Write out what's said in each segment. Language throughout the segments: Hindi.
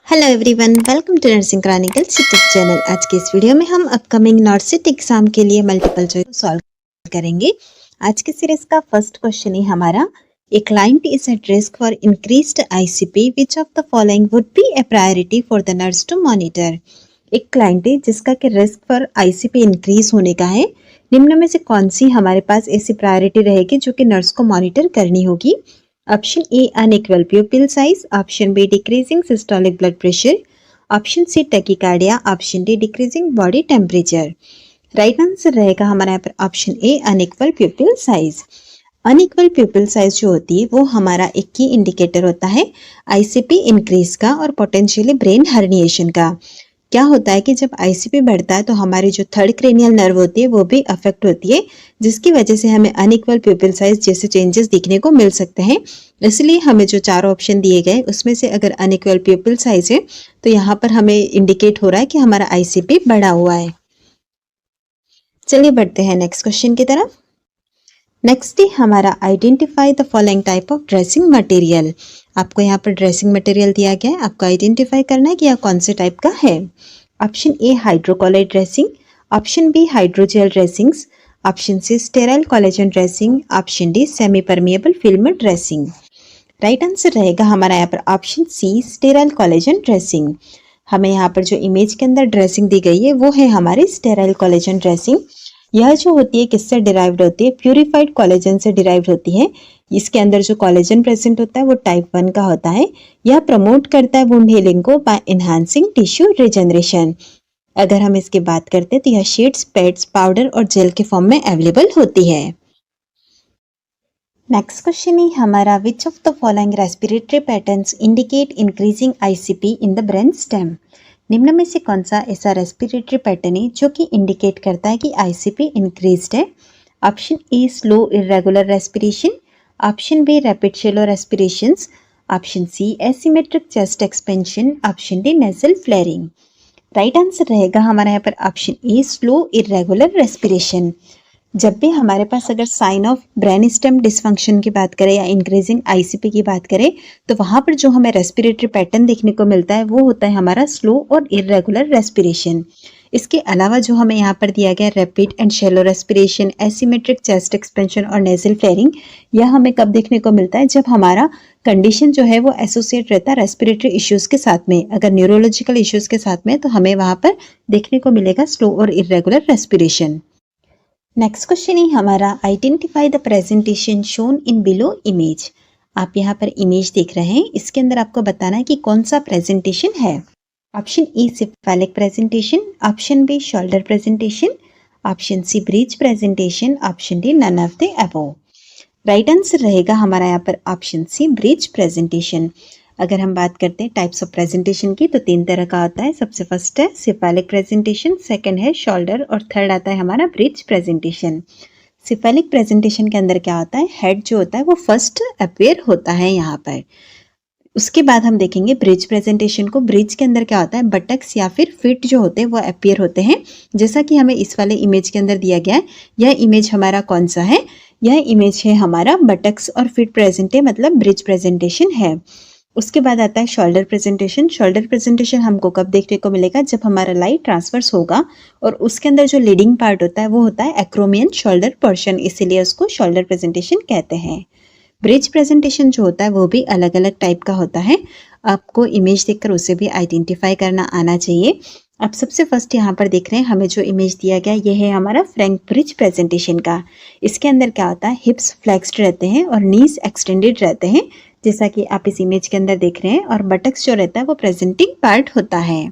Hello everyone, welcome to nursing chronicles YouTube channel. आज के इस वीडियो में हम अपकमिंग नॉर्सिट एग्जाम के लिए मल्टीपल चॉइस सॉल्व करेंगे। आज के सीरीज का फर्स्ट क्वेश्चन है हमारा, a client is at risk for increased ICP, which of the following would be a priority for the nurse to monitor. एक क्लाइंट है जिसका कि रिस्क फॉर आईसीपी इंक्रीज होने का है, निम्न में से कौन सी हमारे पास ऐसी प्रायोरिटी रहेगी जो कि नर्स को मॉनिटर करनी होगी। Option A unequal pupil size, option B decreasing systolic blood pressure, option C tachycardia, option D decreasing body temperature. Right answer रहेगा हमारा यहाँ पर option A unequal pupil size. Unequal pupil size जो होती है वो हमारा एक ही इंडिकेटर होता है आईसीपी इंक्रीज का और पोटेंशियली ब्रेन हर्निएशन का। क्या होता है कि जब आईसीपी बढ़ता है तो हमारी जो थर्ड क्रेनियल नर्व होती है वो भी अफेक्ट होती है, जिसकी वजह से हमें अनइक्वल प्यूपिल साइज जैसे चेंजेस दिखने को मिल सकते हैं। इसलिए हमें जो चार ऑप्शन दिए गए उसमें से अगर अनइक्वल प्यूपिल साइज है तो यहाँ पर हमें इंडिकेट हो रहा है कि हमारा आईसीपी बढ़ा हुआ है। चलिए बढ़ते हैं नेक्स्ट क्वेश्चन की तरफ। नेक्स्ट है हमारा, identify the following type of dressing material. आपको यहाँ पर ड्रेसिंग मटेरियल दिया गया है, आपको आइडेंटिफाई करना है कि यह कौन से टाइप का है। Option A hydrocolloid dressing, option B hydrogel dressings, option C sterile collagen dressing, option D semi permeable film dressing. Right answer रहेगा हमारा यहाँ पर option C sterile collagen dressing. हमें यहाँ पर जो इमेज के अंदर ड्रेसिंग दी गई है वो है हमारी स्टेराइल कोलेजन ड्रेसिंग। यह जो होती है किससे डिराइव्ड होती है, प्यूरिफाइड कोलेजन से डिराइव्ड होती है। इसके अंदर जो कोलेजन प्रेजेंट होता है वो टाइप 1 का होता है। यह प्रमोट करता है वुंड हीलिंग को बाय एनहांसिंग टिश्यू रिजेनरेशन। अगर हम इसकी बात करते हैं तो यह शीट्स, पैड्स, पाउडर और जेल के फॉर्म में अवेलेबल होती है। नेक्स्ट क्वेश्चन है हमारा, which of the following respiratory patterns indicate increasing ICP in the brain stem. निम्न में से कौन सा ऐसा रेस्पिरेटरी पैटर्न है जो कि इंडिकेट करता है कि आईसीपी इंक्रीज्ड है। Option A slow irregular respiration, option B rapid shallow respirations, option C asymmetric chest expansion, option D nasal flaring. Right answer रहेगा हमारा यहाँ पर option A slow irregular respiration. जब भी हमारे पास अगर sign of brain stem dysfunction की बात करें या इंक्रीजिंग आईसीपी की बात करें तो वहां पर जो हमें रेस्पिरेटरी पैटर्न देखने को मिलता है वो होता है हमारा स्लो और इरेगुलर रेस्पिरेशन। इसके अलावा जो हमें यहाँ पर दिया गया rapid and shallow respiration, asymmetric chest expansion और नेजल फ्लेयरिंग, यह हमें कब देखने को मिलता है, जब हमारा कंडीशन जो है वो एसोसिएट रहता है रेस्पिरेटरी इश्यूज के साथ में। अगर न्यूरोलॉजिकल इश्यूज के साथ में तो हमें वहां पर देखने को मिलेगा स्लो और इरेगुलर रेस्पिरेशन। नेक्स्ट क्वेश्चन है हमारा, identify the presentation shown in below image. आप यहाँ पर इमेज देख रहे हैं, इसके अंदर आपको बताना है कि कौन सा प्रेजेंटेशन है। Option A cephalic presentation, option B shoulder presentation, option C breech presentation, option D none of the above. Right answer रहेगा हमारा यहाँ पर ऑप्शन सी ब्रीच प्रेजेंटेशन। अगर हम बात करते हैं टाइप्स ऑफ प्रेजेंटेशन की तो 3 तरह का होता है। सबसे फर्स्ट है सिफेलिक प्रेजेंटेशन, सेकंड है शोल्डर और थर्ड आता है हमारा ब्रिज प्रेजेंटेशन। सिफेलिक प्रेजेंटेशन के अंदर क्या होता है, हेड जो होता है वो फर्स्ट अपीयर होता है यहाँ पर। उसके बाद हम देखेंगे ब्रिज प्रेजेंटेशन को। ब्रिज के अंदर क्या होता है, बटक्स या फिर फिट जो होते हैं वो अपीयर होते हैं, जैसा कि हमें इस वाले इमेज के अंदर दिया गया है। यह इमेज हमारा कौन सा है, यह इमेज है हमारा बटक्स और फिट प्रेजेंट है, मतलब ब्रिज प्रेजेंटेशन है। उसके बाद आता है शोल्डर प्रेजेंटेशन। शोल्डर प्रेजेंटेशन हमको कब देखने को मिलेगा, जब हमारा लाइट ट्रांसफर्स होगा और उसके अंदर जो लीडिंग पार्ट होता है वो होता है एक्रोमियन शोल्डर पोर्शन, इसीलिए उसको शोल्डर प्रेजेंटेशन कहते हैं। ब्रिज प्रेजेंटेशन जो होता है वो भी अलग अलग टाइप का होता है, आपको इमेज देखकर उसे भी आइडेंटिफाई करना आना चाहिए। आप सबसे फर्स्ट यहाँ पर देख रहे हैं, हमें जो इमेज दिया गया ये है हमारा फ्रैंक ब्रिज प्रेजेंटेशन का। इसके अंदर क्या होता है, हिप्स फ्लेक्स्ड रहते हैं और नीज एक्सटेंडेड रहते हैं, जैसा कि आप इस इमेज के अंदर देख रहे हैं, और बटक्स जो रहता है वो प्रेजेंटिंग पार्ट होता है।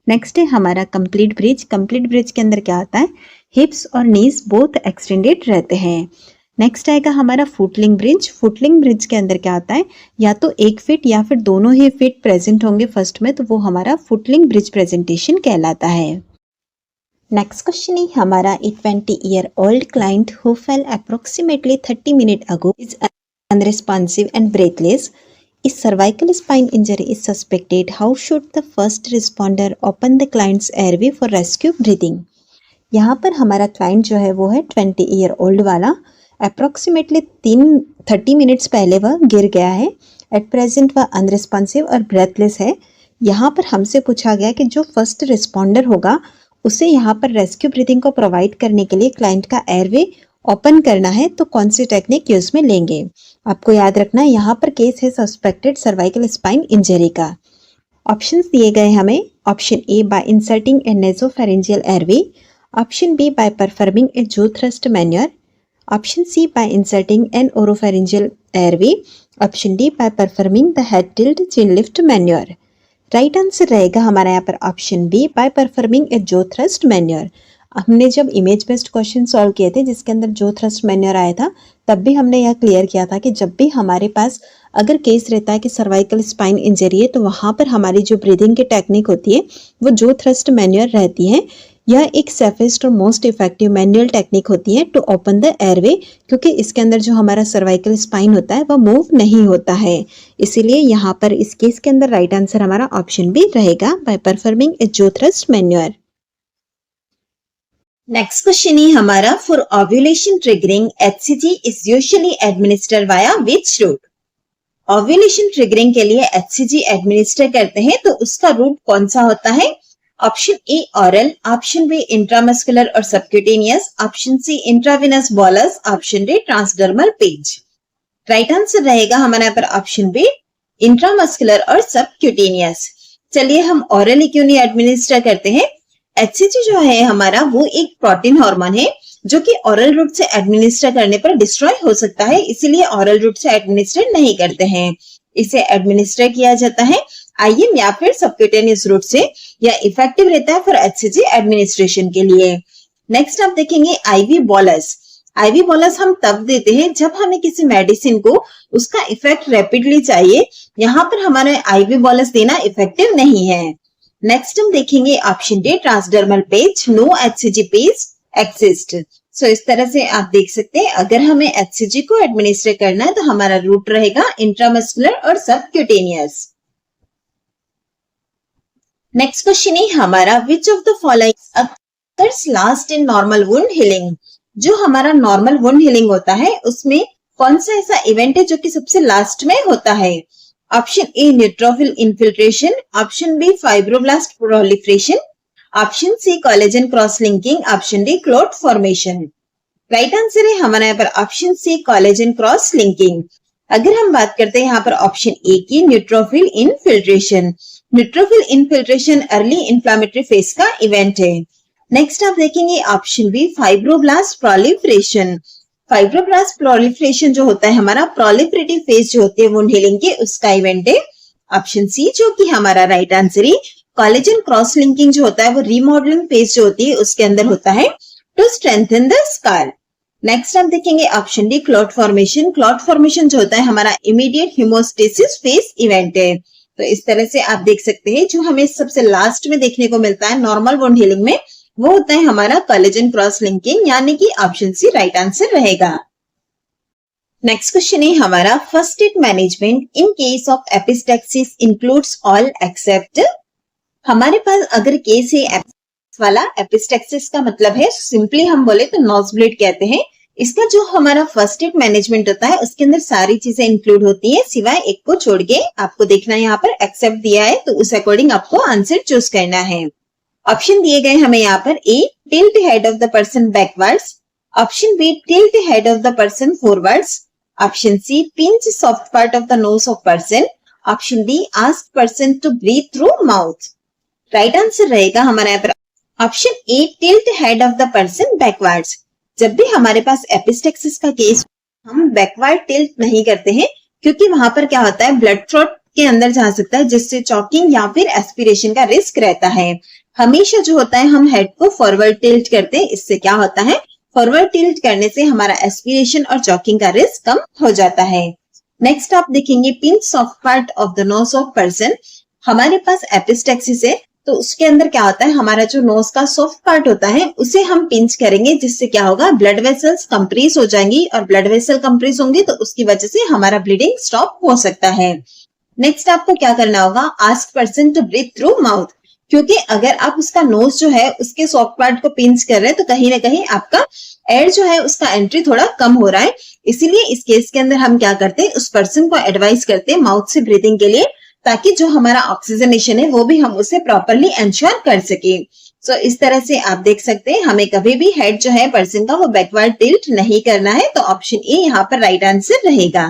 नेक्स्ट है हमारा कंप्लीट ब्रिज। कंप्लीट ब्रिज के अंदर क्या होता है, हिप्स और नीज बोथ एक्सटेंडेड रहते हैं। नेक्स्ट आएगा हमारा फुटलिंग ब्रिज। फुटलिंग ब्रिज के अंदर क्या होता है, या तो एक फिट या फिर दोनों ही फिट प्रेजेंट होंगे फर्स्ट में, तो वो हमारा फुटलिंग ब्रिज प्रेजेंटेशन कहलाता है। नेक्स्ट क्वेश्चन है हमारा, ए 20-year-old client who fell approximately 30 minutes ago is unresponsive and breathless. If cervical spine injury is suspected, how should the first responder open the client's airway for rescue breathing? यहाँ पर हमारा क्लाइंट जो है वो है 20-year-old वाला। अप्रोक्सीमेटली 30 मिनट्स पहले वह गिर गया है। एट प्रेजेंट वह अनरिस्पॉन्सिव और ब्रेथलेस है। यहाँ पर हमसे पूछा गया कि जो फर्स्ट रिस्पॉन्डर होगा उसे यहाँ पर रेस्क्यू ब्रीथिंग को प्रोवाइड करने के लिए क्लाइंट का एयरवे ओपन करना है तो कौन सी टेक्निक यूज में लेंगे। आपको याद रखना है यहाँ पर केस है सस्पेक्टेड सर्वाइकल स्पाइन इंजरी का। ऑप्शंस दिए गए हमें। Option A by inserting a nasopharyngeal airway, option B by performing a jaw thrust manoeuvre, option C by inserting an oropharyngeal airway, option D by performing the head tilt chin lift manoeuvre. Right answer रहेगा हमारा यहाँ पर option B by performing a जो थ्रस्ट मैन्योर। हमने जब इमेज बेस्ड क्वेश्चन सॉल्व किए थे जिसके अंदर जो थ्रस्ट मैन्योर आया था तब भी हमने यह क्लियर किया था कि जब भी हमारे पास अगर केस रहता है कि सर्वाइकल स्पाइन इंजरी है तो वहां पर हमारी जो ब्रीदिंग की टेक्निक होती है वो जो थ्रस्ट मैन्योर रहती है। यह एक सेफेस्ट और मोस्ट इफेक्टिव मैनुअल टेक्निक होती है टू ओपन द एयरवे, क्योंकि इसके अंदर जो हमारा सर्वाइकल स्पाइन होता है वह मूव नहीं होता है। इसीलिए यहाँ पर इस केस के अंदर राइट आंसर हमारा ऑप्शन बी रहेगा बाय परफॉर्मिंग ए जो थ्रस्ट मैन्योर। नेक्स्ट क्वेश्चन है हमारा, for ovulation triggering HCG is usually administered via which route. Ovulation triggering के लिए HCG एडमिनिस्टर करते हैं तो उसका रूट कौन सा होता है। Option A oral, option B intramuscular और subcutaneous, option C intravenous bolus, option D transdermal patch. Right answer रहेगा हमारे यहाँ पर ऑप्शन बी इंट्रामस्कुलर और सबक्यूटेनियस। चलिए हम ऑरली क्यों नहीं एडमिनिस्टर करते हैं। HCG जो है हमारा वो एक प्रोटीन हार्मोन है जो कि ऑरल रूट से एडमिनिस्टर करने पर डिस्ट्रॉय हो सकता है, इसीलिए ऑरल रूट से एडमिनिस्टर नहीं करते हैं। इसे एडमिनिस्टर किया जाता है IM या फिर सबक्यूटेनियस रूट से। यह इफेक्टिव रहता है फॉर HCG एडमिनिस्ट्रेशन के लिए। नेक्स्ट आप देखेंगे IV बोलस। IV बोलस हम तब देते हैं जब हमें किसी मेडिसिन को उसका इफेक्ट रैपिडली चाहिए। यहाँ पर हमारे IV बोलस देना इफेक्टिव नहीं है। नेक्स्ट हम देखेंगे option D transdermal patch, no HCG patch exist. So इस तरह से आप देख सकते हैं अगर हमें HCG को एडमिनिस्टर करना है तो हमारा रूट रहेगा इंट्रामस्कुलर और सबक्यूटेनियस। नेक्स्ट क्वेश्चन है हमारा, which of the following occurs last in normal wound healing. जो हमारा नॉर्मल वुंड हीलिंग होता है उसमें कौन सा ऐसा इवेंट है जो कि सबसे लास्ट में होता है। Option A neutrophil infiltration, option B fibroblast proliferation, option C collagen cross linking, option D clot formation. Right answer है हमारा यहाँ पर option C collagen cross linking. अगर हम बात करते हैं यहाँ पर ऑप्शन ए की neutrophil infiltration, neutrophil infiltration early inflammatory phase का इवेंट है। नेक्स्ट आप देखेंगे option B fibroblast proliferation. Fibroblast proliferation जो होता है हमारा प्रोलिफरेटिव फेज जो होती है वुंड हीलिंग के उसका इवेंट है। ऑप्शन सी जो कि हमारा राइट आंसर है। कोलेजन क्रॉस लिंकिंग जो होता है वो रीमॉडलिंग फेज जो होती है उसके अंदर होता है to strengthen the scar. Next आप देखेंगे option D clot formation. Clot formation जो होता है हमारा इमीडिएट हीमोस्टेसिस फेज इवेंट है। तो इस तरह से आप देख सकते हैं जो हमें सबसे लास्ट में देखने को मिलता है नॉर्मल वुंड हीलिंग में वो होता है हमारा कोलेजन क्रॉस लिंकिंग, यानी कि ऑप्शन सी राइट आंसर रहेगा। नेक्स्ट क्वेश्चन है हमारा, first aid management in case of epistaxis includes all except. हमारे पास अगर केस है वाला, एपिस्टेक्सिस का मतलब है सिंपली हम बोले तो नोज ब्लीड कहते हैं। इसका जो हमारा फर्स्ट एड मैनेजमेंट होता है उसके अंदर सारी चीजें इंक्लूड होती है सिवाय एक को छोड़ के। आपको देखना है यहाँ पर एक्सेप्ट दिया है तो उस अकॉर्डिंग आपको आंसर चूज करना है। ऑप्शन दिए गए हमें यहाँ पर A tilt head of the person backwards, option B tilt head of the person forwards, option C pinch soft part of the nose of person, option D ask person to breathe through mouth. Right answer रहेगा हमारे यहाँ पर option A tilt head of the person backwards. जब भी हमारे पास एपिस्टेक्सिस का केस हम बैकवर्ड टिल्ट नहीं करते हैं क्योंकि वहां पर क्या होता है ब्लड थ्रोट के अंदर जा सकता है जिससे चॉकिंग या फिर एस्पिरेशन का रिस्क रहता है। हमेशा जो होता है हम हेड को फॉरवर्ड टिल्ट करते हैं, इससे क्या होता है फॉरवर्ड टिल्ट करने से हमारा एस्पिरेशन और चॉकिंग का रिस्क कम हो जाता है। नेक्स्ट आप देखेंगे pinch soft part of the nose of person. हमारे पास एपिस्टेक्सिस है तो उसके अंदर क्या होता है हमारा जो नोज का सॉफ्ट पार्ट होता है उसे हम पिंच करेंगे जिससे क्या होगा ब्लड वेसल्स कंप्रेस हो जाएंगी और ब्लड वेसल कंप्रेस होंगे तो उसकी वजह से हमारा ब्लीडिंग स्टॉप हो सकता है। नेक्स्ट आपको क्या करना होगा, ask person to breathe through mouth, क्योंकि अगर आप उसका नोज जो है उसके सॉफ्ट पार्ट को पिंच कर रहे हैं तो कहीं ना कहीं आपका एयर जो है उसका एंट्री थोड़ा कम हो रहा है। इसीलिए इस केस के अंदर हम क्या करते हैं उस पर्सन को एडवाइस करते हैं माउथ से ब्रीथिंग के लिए ताकि जो हमारा ऑक्सीजनेशन है वो भी हम उसे प्रॉपरली एंश्योर कर सके। सो इस तरह से आप देख सकते हैं हमें कभी भी हेड जो है पर्सन का वो बैकवर्ड टिल्ट नहीं करना है। तो ऑप्शन ए यहाँ पर राइट आंसर रहेगा।